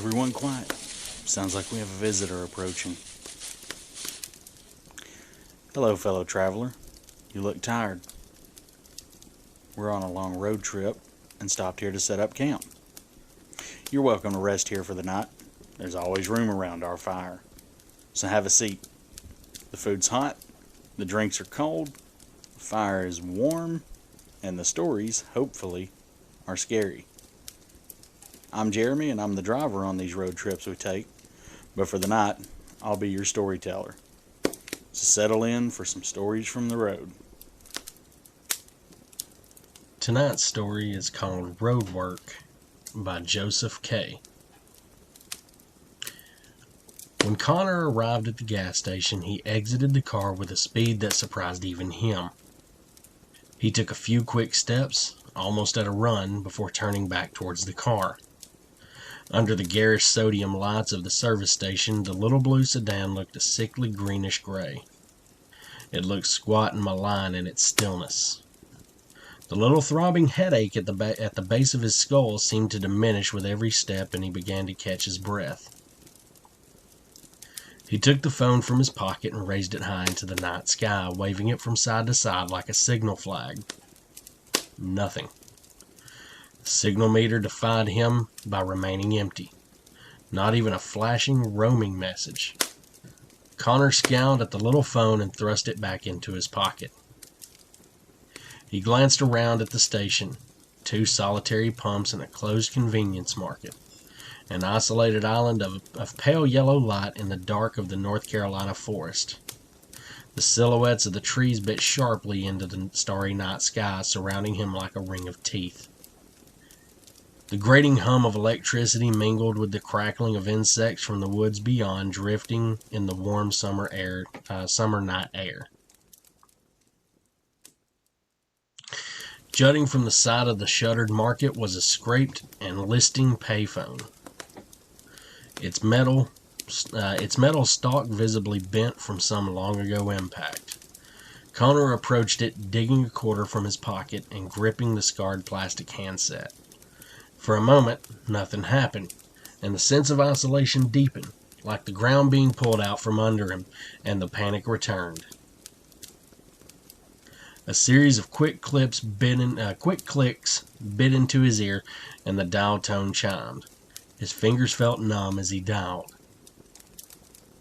Everyone quiet. Sounds like we have a visitor approaching. Hello, fellow traveler. You look tired. We're on a long road trip and stopped here to set up camp. You're welcome to rest here for the night. There's always room around our fire. So have a seat. The food's hot, the drinks are cold, the fire is warm, and the stories, hopefully, are scary. I'm Jeremy, and I'm the driver on these road trips we take, but for the night, I'll be your storyteller. So settle in for some stories from the road. Tonight's story is called Roadwork by Josef K. When Connor arrived at the gas station, he exited the car with a speed that surprised even him. He took a few quick steps, almost at a run, before turning back towards the car. Under the garish sodium lights of the service station, the little blue sedan looked a sickly greenish gray. It looked squat and malign in its stillness. The little throbbing headache at the base of his skull seemed to diminish with every step, and he began to catch his breath. He took the phone from his pocket and raised it high into the night sky, waving it from side to side like a signal flag. Nothing. The signal meter defied him by remaining empty. Not even a flashing roaming message. Connor scowled at the little phone and thrust it back into his pocket. He glanced around at the station, 2 solitary pumps and a closed convenience market, an isolated island of pale yellow light in the dark of the North Carolina forest. The silhouettes of the trees bit sharply into the starry night sky, surrounding him like a ring of teeth. The grating hum of electricity mingled with the crackling of insects from the woods beyond, drifting in the warm summer night air. Jutting from the side of the shuttered market was a scraped and listing payphone. Its metal stalk visibly bent from some long-ago impact. Connor approached it, digging a quarter from his pocket and gripping the scarred plastic handset. For a moment, nothing happened, and the sense of isolation deepened, like the ground being pulled out from under him, and the panic returned. A series of quick clicks bit into his ear, and the dial tone chimed. His fingers felt numb as he dialed.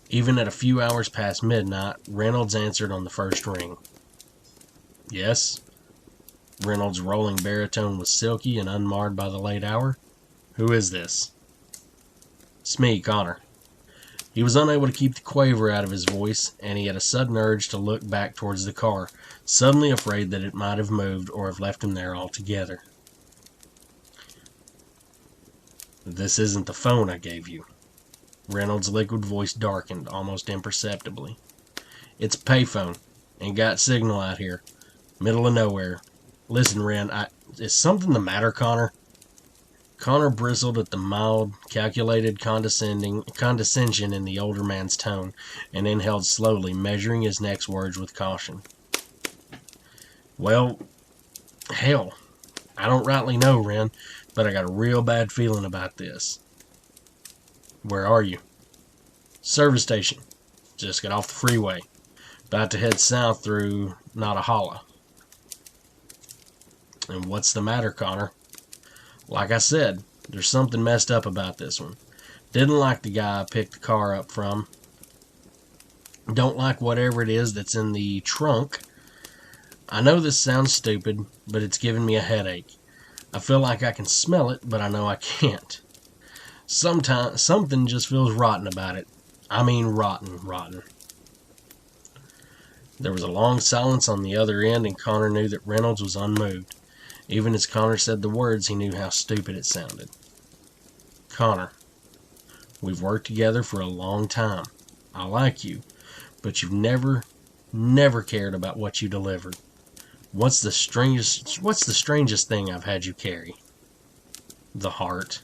Even at a few hours past midnight, Reynolds answered on the first ring. "Yes?" Reynolds' rolling baritone was silky and unmarred by the late hour. "Who is this?" "It's me, Connor." He was unable to keep the quaver out of his voice, and he had a sudden urge to look back towards the car, suddenly afraid that it might have moved or have left him there altogether. "This isn't the phone I gave you." Reynolds' liquid voice darkened almost imperceptibly. "It's a payphone. Ain't got signal out here. Middle of nowhere. Listen, Ren, is something the matter, Connor?" Connor bristled at the mild, calculated condescension in the older man's tone, and inhaled slowly, measuring his next words with caution. "Well, hell, I don't rightly know, Ren, but I got a real bad feeling about this." "Where are you?" "Service station. Just got off the freeway. About to head south through Nottahala." "And what's the matter, Connor?" "Like I said, there's something messed up about this one. Didn't like the guy I picked the car up from. Don't like whatever it is that's in the trunk. I know this sounds stupid, but it's giving me a headache. I feel like I can smell it, but I know I can't. Sometimes something just feels rotten about it. I mean rotten. There was a long silence on the other end, and Connor knew that Reynolds was unmoved. Even as Connor said the words, he knew how stupid it sounded. "Connor, we've worked together for a long time. I like you, but you've never cared about what you delivered. What's the strangest thing I've had you carry?" "The heart,"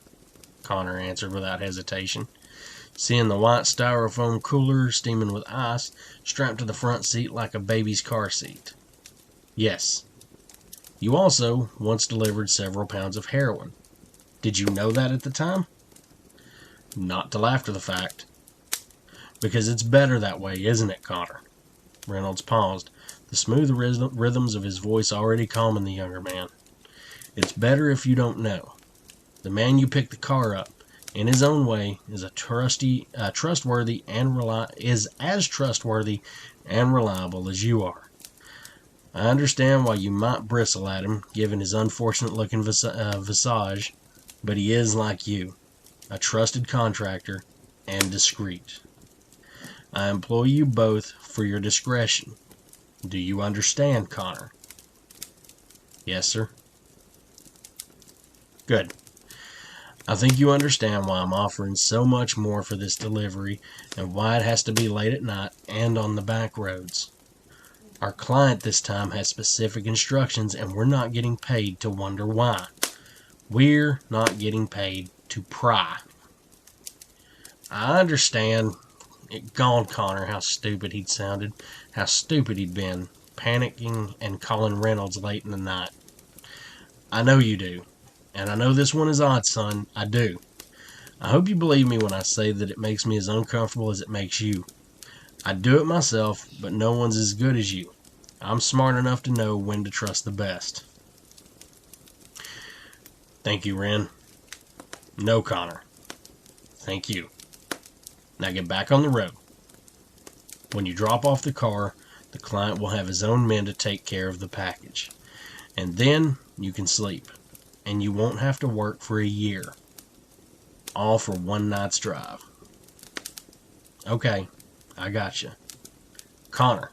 Connor answered without hesitation. Seeing the white styrofoam cooler steaming with ice strapped to the front seat like a baby's car seat. "Yes. You also once delivered several pounds of heroin. Did you know that at the time?" Not till after the fact. Because it's better that way, isn't it, Connor? Reynolds paused, the smooth rhythms of his voice already calming the younger man. It's better if you don't know. The man you picked the car up, in his own way, is as trustworthy and reliable as you are. I understand why you might bristle at him, given his unfortunate-looking visage, but he is like you, a trusted contractor and discreet. I employ you both for your discretion. Do you understand, Connor? Yes, sir. Good. I think you understand why I'm offering so much more for this delivery and why it has to be late at night and on the back roads. Our client this time has specific instructions and we're not getting paid to wonder why. We're not getting paid to pry. I understand. It gone, Connor, how stupid he'd sounded, how stupid he'd been, panicking and calling Reynolds late in the night. I know you do. And I know this one is odd, son. I do. I hope you believe me when I say that it makes me as uncomfortable as it makes you. I do it myself, but no one's as good as you. I'm smart enough to know when to trust the best. Thank you, Ren. No, Connor. Thank you. Now get back on the road. When you drop off the car, the client will have his own men to take care of the package. And then you can sleep. And you won't have to work for a year. All for one night's drive. Okay, I got you. Connor,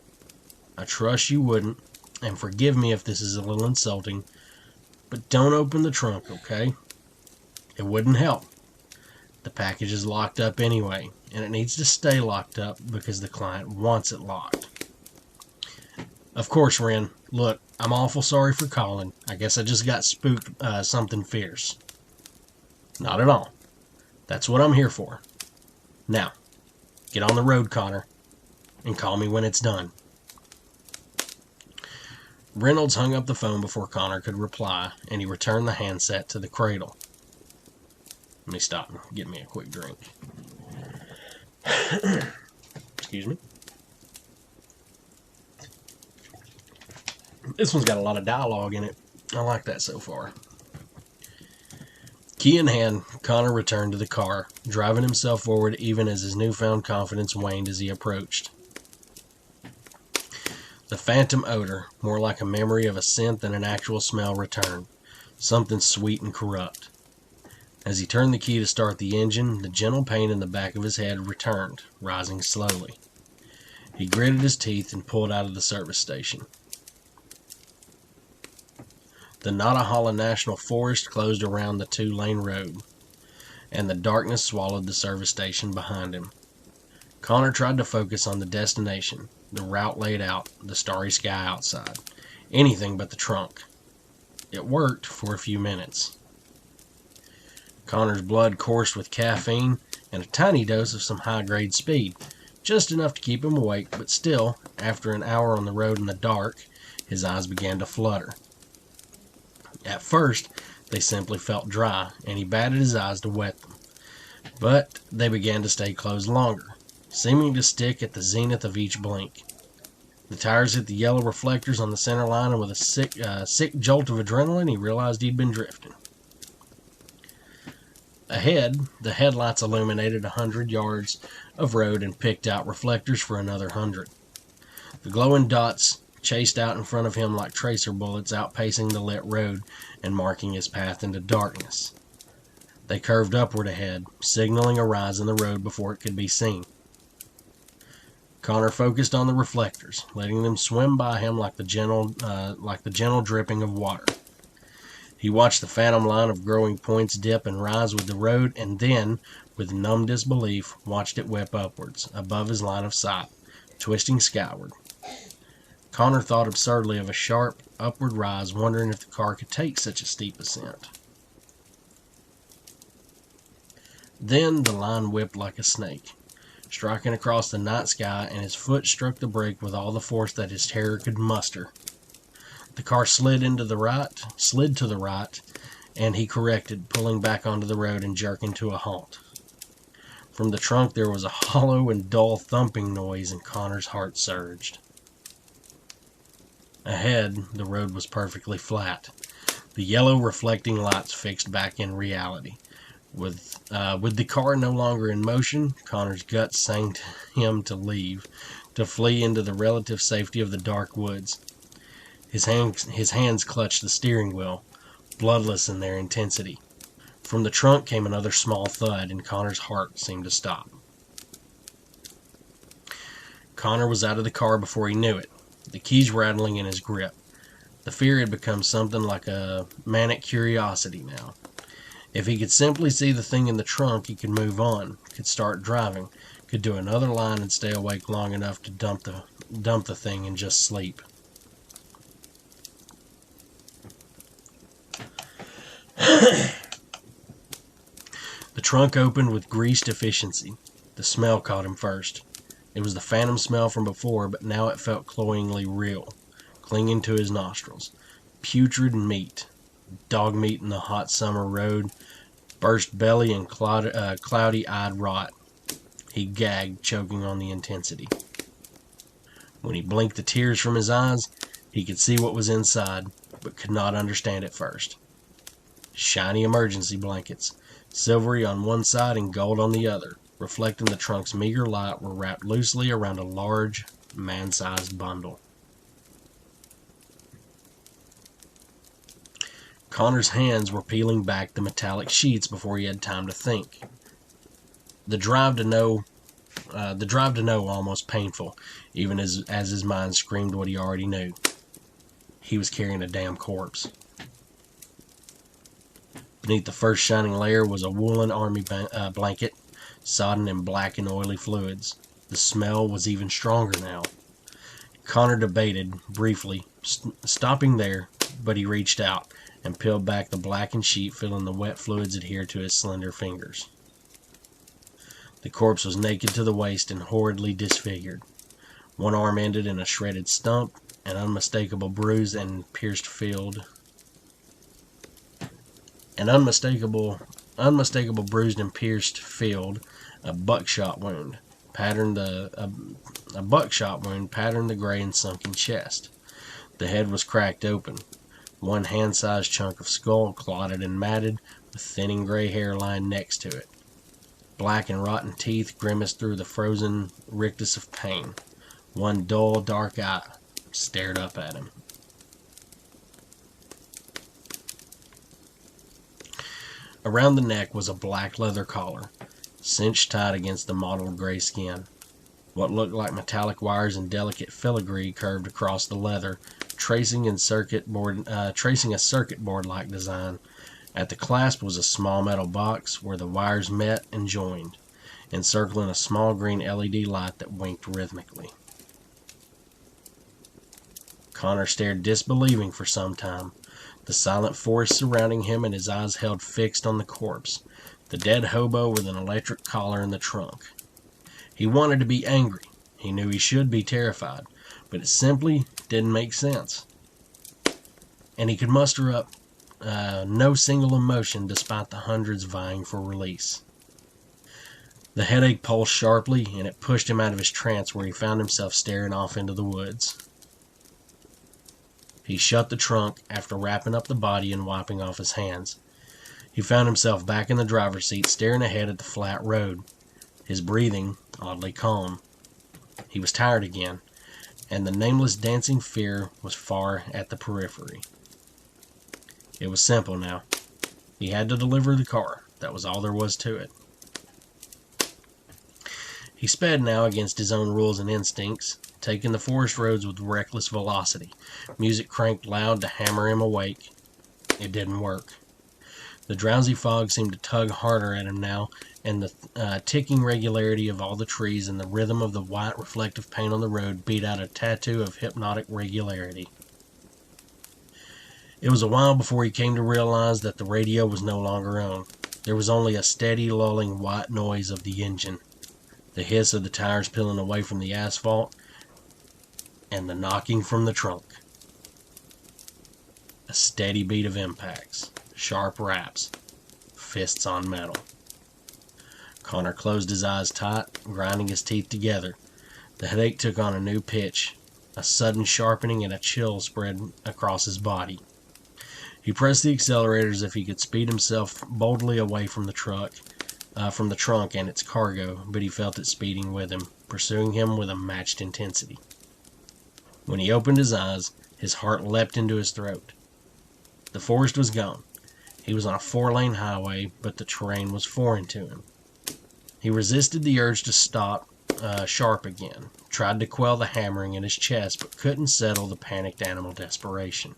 I trust you wouldn't, and forgive me if this is a little insulting, but don't open the trunk, okay? It wouldn't help. The package is locked up anyway, and it needs to stay locked up because the client wants it locked. Of course, Ren. Look, I'm awful sorry for calling. I guess I just got spooked something fierce. Not at all. That's what I'm here for. Now, get on the road, Connor, and call me when it's done. Reynolds hung up the phone before Connor could reply, and he returned the handset to the cradle. Let me stop and get me a quick drink. Excuse me. This one's got a lot of dialogue in it. I like that so far. Key in hand, Connor returned to the car, driving himself forward even as his newfound confidence waned as he approached. The phantom odor, more like a memory of a scent than an actual smell, returned, something sweet and corrupt. As he turned the key to start the engine, the gentle pain in the back of his head returned, rising slowly. He gritted his teeth and pulled out of the service station. The Nottahala National Forest closed around the two-lane road, and the darkness swallowed the service station behind him. Connor tried to focus on the destination, the route laid out, the starry sky outside. Anything but the trunk. It worked for a few minutes. Connor's blood coursed with caffeine and a tiny dose of some high-grade speed, just enough to keep him awake, but still, after an hour on the road in the dark, his eyes began to flutter. At first, they simply felt dry, and he batted his eyes to wet them. But they began to stay closed longer, seeming to stick at the zenith of each blink. The tires hit the yellow reflectors on the center line, and with a sick jolt of adrenaline, he realized he'd been drifting. Ahead, the headlights illuminated 100 yards of road and picked out reflectors for another 100. The glowing dots chased out in front of him like tracer bullets, outpacing the lit road and marking his path into darkness. They curved upward ahead, signaling a rise in the road before it could be seen. Connor focused on the reflectors, letting them swim by him like the gentle dripping of water. He watched the phantom line of growing points dip and rise with the road, and then, with numb disbelief, watched it whip upwards, above his line of sight, twisting skyward. Connor thought absurdly of a sharp, upward rise, wondering if the car could take such a steep ascent. Then the line whipped like a snake, striking across the night sky, and his foot struck the brake with all the force that his terror could muster. The car slid to the right, and he corrected, pulling back onto the road and jerking to a halt. From the trunk there was a hollow and dull thumping noise, and Connor's heart surged. Ahead, the road was perfectly flat, the yellow reflecting lights fixed back in reality. With the car no longer in motion, Connor's guts sang to him to leave, to flee into the relative safety of the dark woods. His hands clutched the steering wheel, bloodless in their intensity. From the trunk came another small thud, and Connor's heart seemed to stop. Connor was out of the car before he knew it, the keys rattling in his grip. The fear had become something like a manic curiosity now. If he could simply see the thing in the trunk, he could move on, could start driving, could do another line and stay awake long enough to dump the thing and just sleep. The trunk opened with greased efficiency. The smell caught him first. It was the phantom smell from before, but now it felt cloyingly real, clinging to his nostrils. Putrid meat, dog meat in the hot summer road, burst belly and cloudy-eyed rot. He gagged, choking on the intensity. When he blinked the tears from his eyes, he could see what was inside, but could not understand at first. Shiny emergency blankets, silvery on one side and gold on the other, reflecting the trunk's meager light, were wrapped loosely around a large, man-sized bundle. Connor's hands were peeling back the metallic sheets before he had time to think. The drive to know almost painful, even as his mind screamed what he already knew. He was carrying a damn corpse. Beneath the first shining layer was a woolen army blanket, sodden in black and oily fluids. The smell was even stronger now. Connor debated, briefly, stopping there, but he reached out and peeled back the blackened sheet, feeling the wet fluids adhere to his slender fingers. The corpse was naked to the waist and horridly disfigured. One arm ended in a shredded stump, an unmistakable bruised and pierced field. An unmistakable bruised and pierced field, a buckshot wound patterned the gray and sunken chest. The head was cracked open. One hand-sized chunk of skull, clotted and matted, with thinning gray hair lying next to it. Black and rotten teeth grimaced through the frozen rictus of pain. One dull, dark eye stared up at him. Around the neck was a black leather collar, cinched tight against the mottled gray skin. What looked like metallic wires and delicate filigree curved across the leather, tracing a circuit board-like design. At the clasp was a small metal box where the wires met and joined, encircling a small green LED light that winked rhythmically. Connor stared disbelieving for some time, the silent forest surrounding him and his eyes held fixed on the corpse, the dead hobo with an electric collar in the trunk. He wanted to be angry. He knew he should be terrified, but it simply didn't make sense. And he could muster up no single emotion despite the hundreds vying for release. The headache pulsed sharply, and it pushed him out of his trance, where he found himself staring off into the woods. He shut the trunk after wrapping up the body and wiping off his hands. He found himself back in the driver's seat, staring ahead at the flat road, his breathing oddly calm. He was tired again, and the nameless dancing fear was far at the periphery. It was simple now. He had to deliver the car. That was all there was to it. He sped now against his own rules and instincts, taking the forest roads with reckless velocity. Music cranked loud to hammer him awake. It didn't work. The drowsy fog seemed to tug harder at him now, and the ticking regularity of all the trees and the rhythm of the white reflective paint on the road beat out a tattoo of hypnotic regularity. It was a while before he came to realize that the radio was no longer on. There was only a steady, lulling white noise of the engine, the hiss of the tires peeling away from the asphalt, and the knocking from the trunk. A steady beat of impacts, sharp raps, fists on metal. Connor closed his eyes tight, grinding his teeth together. The headache took on a new pitch. A sudden sharpening and a chill spread across his body. He pressed the accelerator as if he could speed himself boldly away from the trunk and its cargo, but he felt it speeding with him, pursuing him with a matched intensity. When he opened his eyes, his heart leapt into his throat. The forest was gone. He was on a 4-lane highway, but the terrain was foreign to him. He resisted the urge to stop sharp again, tried to quell the hammering in his chest, but couldn't settle the panicked animal desperation.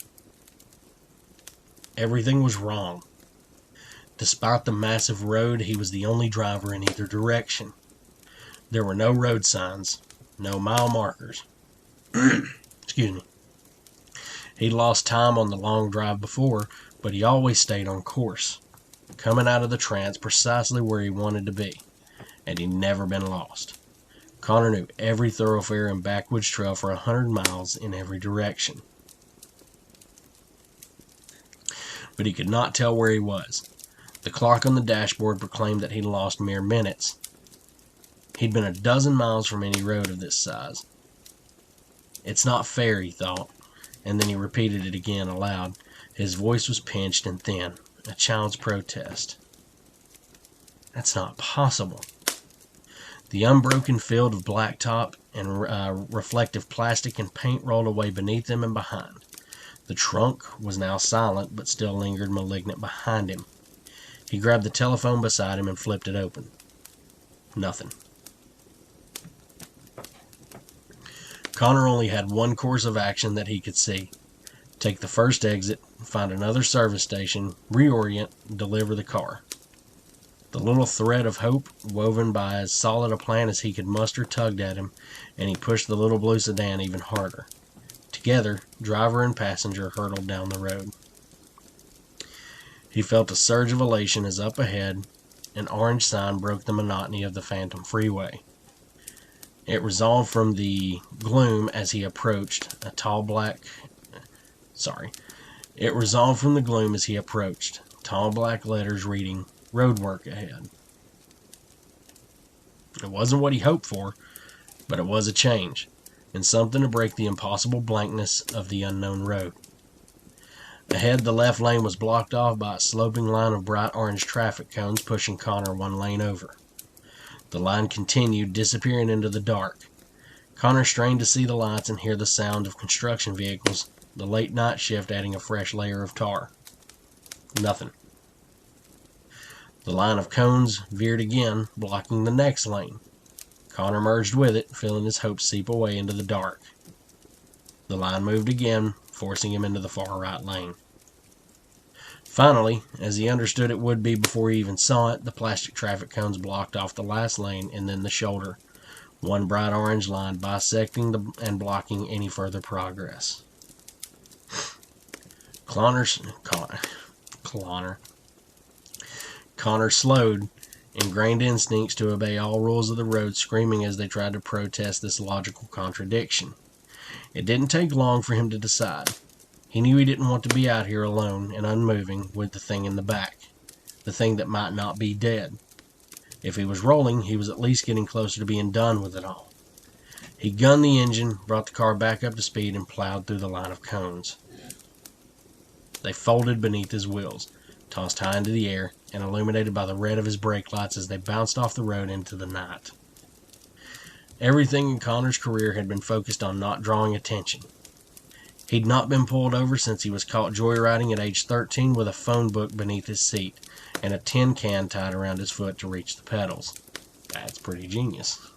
Everything was wrong. Despite the massive road, he was the only driver in either direction. There were no road signs, no mile markers. Excuse me. He'd lost time on the long drive before, but he always stayed on course, coming out of the trance precisely where he wanted to be, and he'd never been lost. Connor knew every thoroughfare and backwoods trail for 100 miles in every direction. But he could not tell where he was. The clock on the dashboard proclaimed that he'd lost mere minutes. He'd been a dozen miles from any road of this size. It's not fair, he thought, and then he repeated it again aloud. His voice was pinched and thin, a child's protest. That's not possible. The unbroken field of blacktop and reflective plastic and paint rolled away beneath him and behind. The trunk was now silent, but still lingered malignant behind him. He grabbed the telephone beside him and flipped it open. Nothing. Connor only had one course of action that he could see. Take the first exit, find another service station, reorient, deliver the car. The little thread of hope, woven by as solid a plan as he could muster, tugged at him, and he pushed the little blue sedan even harder. Together, driver and passenger hurtled down the road. He felt a surge of elation as up ahead, an orange sign broke the monotony of the phantom freeway. It resolved from the gloom as he approached, tall black letters reading, Roadwork ahead. It wasn't what he hoped for, but it was a change, and something to break the impossible blankness of the unknown road. Ahead, the left lane was blocked off by a sloping line of bright orange traffic cones pushing Connor one lane over. The line continued, disappearing into the dark. Connor strained to see the lights and hear the sound of construction vehicles, the late night shift adding a fresh layer of tar. Nothing. The line of cones veered again, blocking the next lane. Connor merged with it, feeling his hopes seep away into the dark. The line moved again, forcing him into the far right lane. Finally, as he understood it would be before he even saw it, the plastic traffic cones blocked off the last lane and then the shoulder, one bright orange line bisecting and blocking any further progress. Connor slowed, ingrained instincts to obey all rules of the road, screaming as they tried to protest this logical contradiction. It didn't take long for him to decide. He knew he didn't want to be out here alone and unmoving with the thing in the back, the thing that might not be dead. If he was rolling, he was at least getting closer to being done with it all. He gunned the engine, brought the car back up to speed, and plowed through the line of cones. They folded beneath his wheels, tossed high into the air, and illuminated by the red of his brake lights as they bounced off the road into the night. Everything in Connor's career had been focused on not drawing attention. He'd not been pulled over since he was caught joyriding at age 13 with a phone book beneath his seat and a tin can tied around his foot to reach the pedals. That's pretty genius.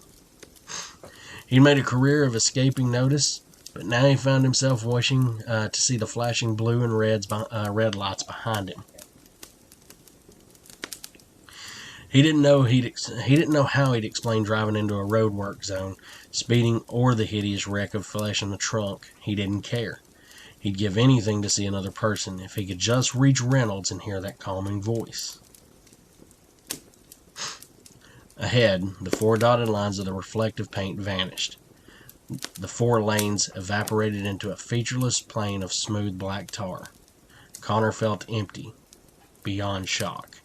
He'd made a career of escaping notice, but now he found himself wishing to see the flashing blue and red lights behind him. He didn't know how he'd explain driving into a roadwork zone, speeding, or the hideous wreck of flesh in the trunk. He didn't care. He'd give anything to see another person, if he could just reach Reynolds and hear that calming voice. Ahead, the 4 dotted lines of the reflective paint vanished. The 4 lanes evaporated into a featureless plain of smooth black tar. Connor felt empty, beyond shock.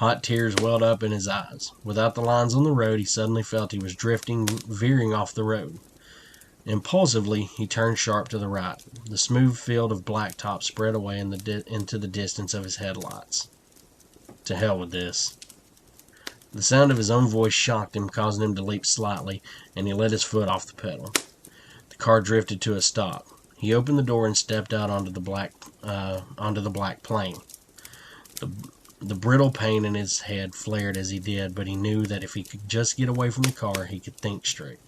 Hot tears welled up in his eyes. Without the lines on the road, he suddenly felt he was drifting, veering off the road. Impulsively, he turned sharp to the right. The smooth field of blacktop spread away into the distance of his headlights. To hell with this. The sound of his own voice shocked him, causing him to leap slightly, and he let his foot off the pedal. The car drifted to a stop. He opened the door and stepped out onto the black plain. The brittle pain in his head flared as he did, but he knew that if he could just get away from the car, he could think straight.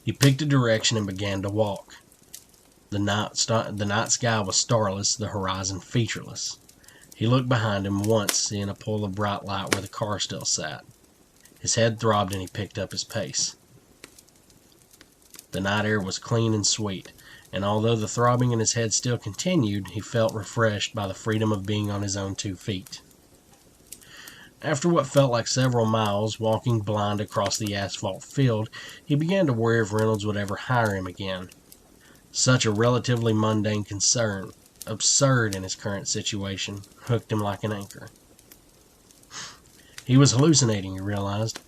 He picked a direction and began to walk. The night sky was starless, the horizon featureless. He looked behind him once, seeing a pool of bright light where the car still sat. His head throbbed and he picked up his pace. The night air was clean and sweet, and although the throbbing in his head still continued, he felt refreshed by the freedom of being on his own 2 feet. After what felt like several miles, walking blind across the asphalt field, he began to worry if Reynolds would ever hire him again. Such a relatively mundane concern, absurd in his current situation, hooked him like an anchor. He was hallucinating, he realized.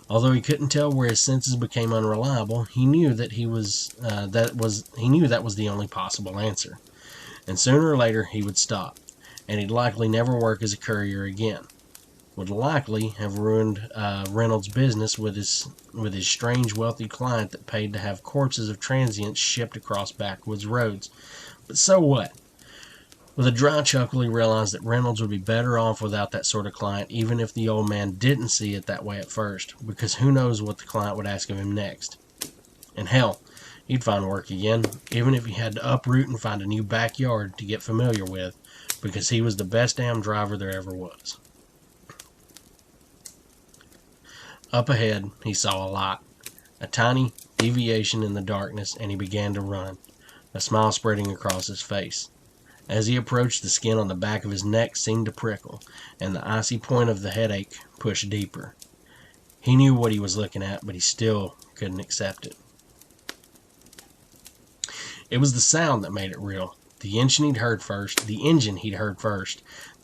Although he couldn't tell where his senses became unreliable, he knew that that was the only possible answer. And sooner or later he would stop, and he'd likely never work as a courier again. Would likely have ruined Reynolds' business with his strange wealthy client that paid to have corpses of transients shipped across backwoods roads. But so what? With a dry chuckle, he realized that Reynolds would be better off without that sort of client, even if the old man didn't see it that way at first, because who knows what the client would ask of him next. And hell, he'd find work again, even if he had to uproot and find a new backyard to get familiar with, because he was the best damn driver there ever was. Up ahead, he saw a light, a tiny deviation in the darkness, and he began to run, a smile spreading across his face. As he approached, the skin on the back of his neck seemed to prickle, and the icy point of the headache pushed deeper. He knew what he was looking at, but he still couldn't accept it. It was the sound that made it real. The engine he'd heard first,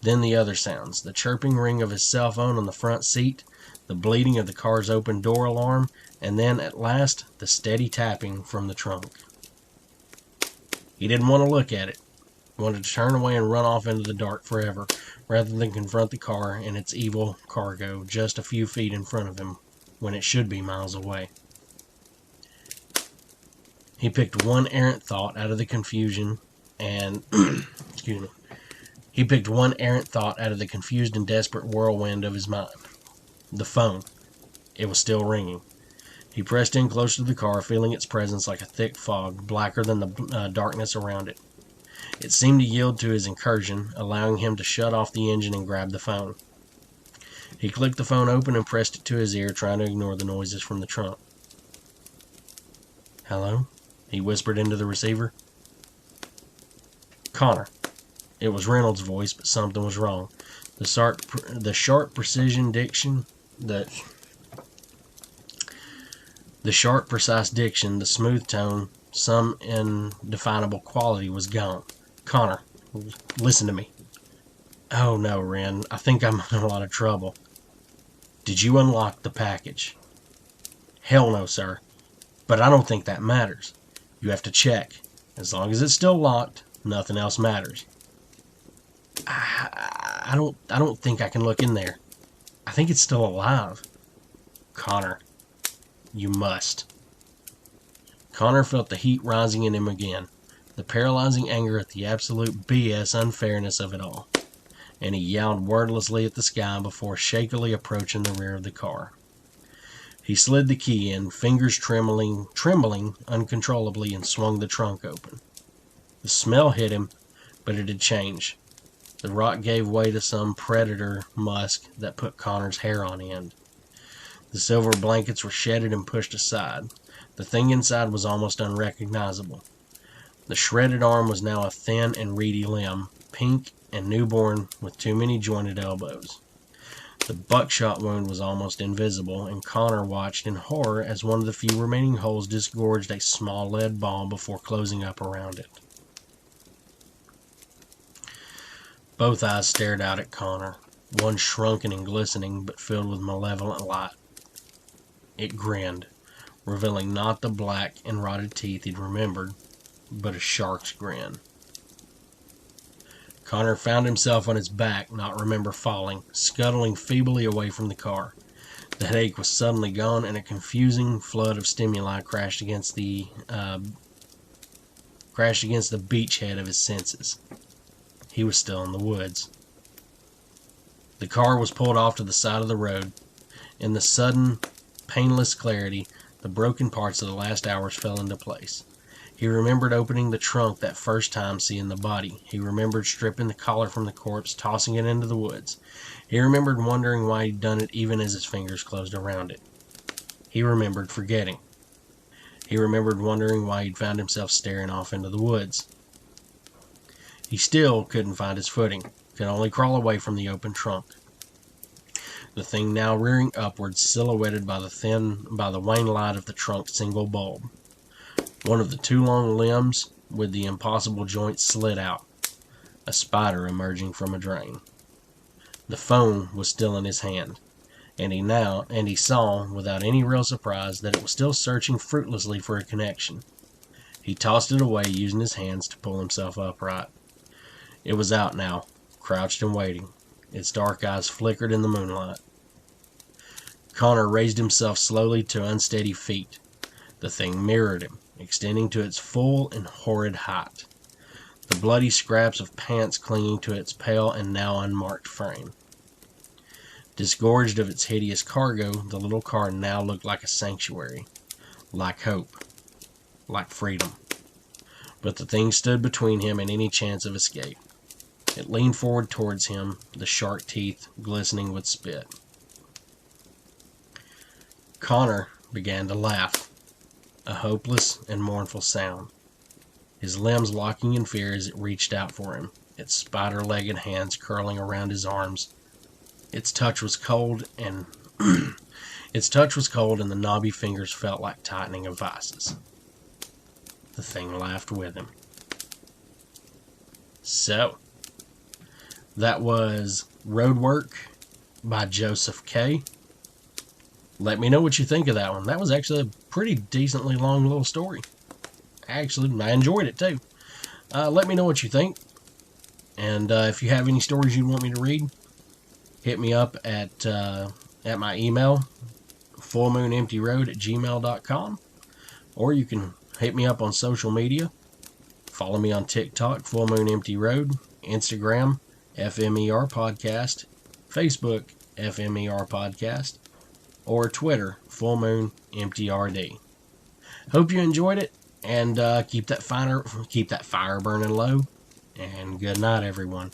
then the other sounds, the chirping ring of his cell phone on the front seat, the bleeding of the car's open door alarm, and then, at last, the steady tapping from the trunk. He didn't want to look at it. He wanted to turn away and run off into the dark forever, rather than confront the car and its evil cargo just a few feet in front of him, when it should be miles away. He picked one errant thought out of the confusion and He picked one errant thought out of the confused and desperate whirlwind of his mind. The phone. It was still ringing. He pressed in closer to the car, feeling its presence like a thick fog, blacker than the darkness around it. It seemed to yield to his incursion, allowing him to shut off the engine and grab the phone. He clicked the phone open and pressed it to his ear, trying to ignore the noises from the trunk. "Hello?" he whispered into the receiver. "Connor." It was Reynolds' voice, but something was wrong. The sharp, precise diction, the smooth tone, some indefinable quality was gone. "Connor, listen to me." "Oh no, Ren, I think I'm in a lot of trouble." "Did you unlock the package?" "Hell no, sir. But I don't think that matters. You have to check. As long as it's still locked, nothing else matters." I don't think I can look in there. I think it's still alive." "Connor, you must." Connor felt the heat rising in him again, the paralyzing anger at the absolute BS unfairness of it all, and he yelled wordlessly at the sky before shakily approaching the rear of the car. He slid the key in, fingers trembling uncontrollably, and swung the trunk open. The smell hit him, but it had changed. The rock gave way to some predator musk that put Connor's hair on end. The silver blankets were shedded and pushed aside. The thing inside was almost unrecognizable. The shredded arm was now a thin and reedy limb, pink and newborn with too many jointed elbows. The buckshot wound was almost invisible, and Connor watched in horror as one of the few remaining holes disgorged a small lead ball before closing up around it. Both eyes stared out at Connor, one shrunken and glistening, but filled with malevolent light. It grinned, revealing not the black and rotted teeth he'd remembered, but a shark's grin. Connor found himself on his back, not remember falling, scuttling feebly away from the car. The headache was suddenly gone, and a confusing flood of stimuli crashed against the beachhead of his senses. He was still in the woods. The car was pulled off to the side of the road. In the sudden, painless clarity, the broken parts of the last hours fell into place. He remembered opening the trunk that first time, seeing the body. He remembered stripping the collar from the corpse, tossing it into the woods. He remembered wondering why he'd done it even as his fingers closed around it. He remembered forgetting. He remembered wondering why he'd found himself staring off into the woods. He still couldn't find his footing, could only crawl away from the open trunk. The thing now rearing upwards, silhouetted by the wan light of the trunk's single bulb. One of the two long limbs with the impossible joints slid out, a spider emerging from a drain. The phone was still in his hand, and he saw, without any real surprise, that it was still searching fruitlessly for a connection. He tossed it away, using his hands to pull himself upright. It was out now, crouched and waiting. Its dark eyes flickered in the moonlight. Connor raised himself slowly to unsteady feet. The thing mirrored him, extending to its full and horrid height, the bloody scraps of pants clinging to its pale and now unmarked frame. Disgorged of its hideous cargo, the little car now looked like a sanctuary, like hope, like freedom. But the thing stood between him and any chance of escape. It leaned forward towards him, the shark teeth glistening with spit. Connor began to laugh, a hopeless and mournful sound, his limbs locking in fear as it reached out for him, its spider-legged hands curling around his arms. Its touch was cold, and the knobby fingers felt like tightening of vices. The thing laughed with him. So, that was Roadwork by Josef K. Let me know what you think of that one. That was actually a pretty decently long little story. Actually, I enjoyed it too. Let me know what you think. And if you have any stories you want me to read, hit me up at my email, fullmoonemptyroad@gmail.com. Or you can hit me up on social media. Follow me on TikTok, Full Moon Empty Road, Instagram, FMER Podcast, Facebook, FMER Podcast, or Twitter, Full Moon Empty RD. Hope you enjoyed it, and keep that fire burning low. And good night, everyone.